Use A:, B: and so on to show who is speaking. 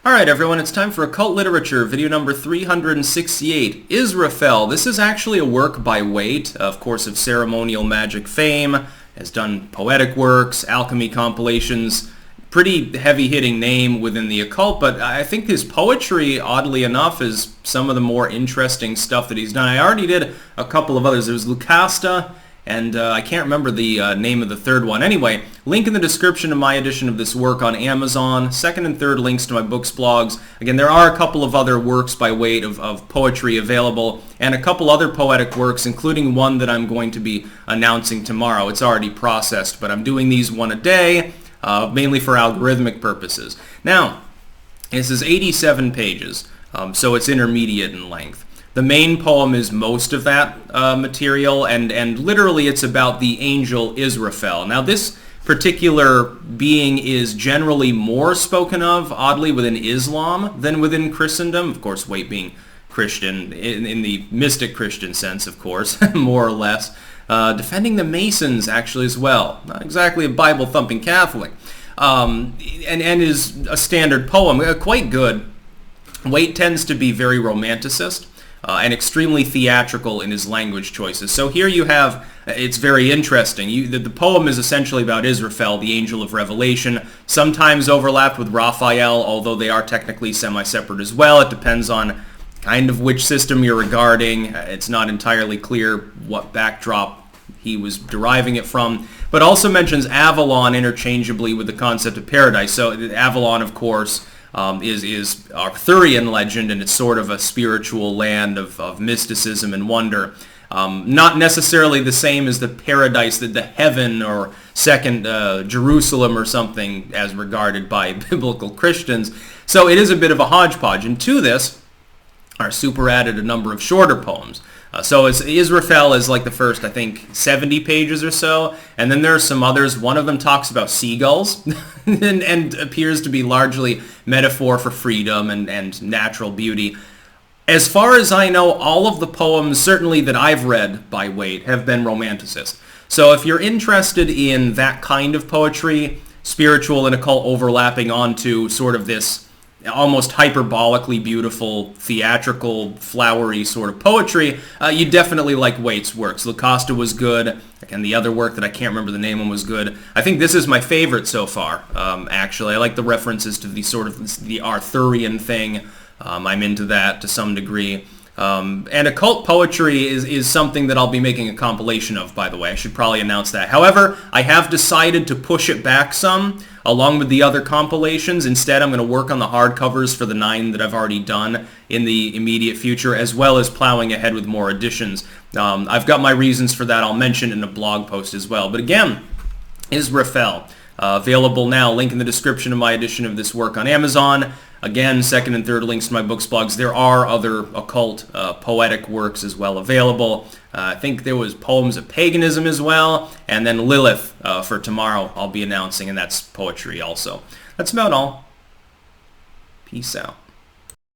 A: Alright everyone, it's time for Occult Literature, video number 368, Israfel. This is actually a work by Waite, of course of ceremonial magic fame, has done poetic works, alchemy compilations, pretty heavy-hitting name within the occult, but I think his poetry, oddly enough, is some of the more interesting stuff that he's done. I already did a couple of others. There was Lucasta, and I can't remember the name of the third one. Anyway, link in the description of my edition of this work on Amazon. Second and third links to my books, blogs. Again, there are a couple of other works by Waite of poetry available, and a couple other poetic works, including one that I'm going to be announcing tomorrow. It's already processed, but I'm doing these one a day, mainly for algorithmic purposes. Now, this is 87 pages, so it's intermediate in length. The main poem is most of that material, and literally it's about the angel Israfel. Now this particular being is generally more spoken of, oddly, within Islam than within Christendom. Of course, Waite being Christian, in the mystic Christian sense, of course, more or less. Defending the Masons, actually, as well. Not exactly a Bible-thumping Catholic. And is a standard poem, quite good. Waite tends to be very romanticist. And extremely theatrical in his language choices. So here you have, it's very interesting. The poem is essentially about Israfel, the angel of revelation, sometimes overlapped with Raphael, although they are technically semi-separate as well. It depends on kind of which system you're regarding. It's not entirely clear what backdrop he was deriving it from, but also mentions Avalon interchangeably with the concept of paradise. So Avalon, of course, is Arthurian legend, and it's sort of a spiritual land of mysticism and wonder. Not necessarily the same as the paradise, the heaven or second Jerusalem or something as regarded by biblical Christians. So it is a bit of a hodgepodge. And to this are super added a number of shorter poems. So Israfel is like the first, I think, 70 pages or so, and then there are some others. One of them talks about seagulls and appears to be largely metaphor for freedom and natural beauty. As far as I know, all of the poems, certainly that I've read by Waite, have been romanticist. So if you're interested in that kind of poetry, spiritual and occult overlapping onto sort of this almost hyperbolically beautiful, theatrical, flowery sort of poetry, you definitely like Waite's works. Lucasta was good, and the other work that I can't remember the name of was good. I think this is my favorite so far, actually. I like the references to the sort of the Arthurian thing. I'm into that to some degree. And occult poetry is something that I'll be making a compilation of, by the way. I should probably announce that. However, I have decided to push it back some, along with the other compilations. Instead, I'm going to work on the hardcovers for the 9 that I've already done in the immediate future, as well as plowing ahead with more editions. I've got my reasons for that. I'll mention in a blog post as well. But again, Israfel, available now. Link in the description of my edition of this work on Amazon. Again, second and third links to my books, blogs. There are other occult poetic works as well available. I think there was Poems of Paganism as well, and then Lilith for tomorrow I'll be announcing, and that's poetry also. That's about all. Peace out.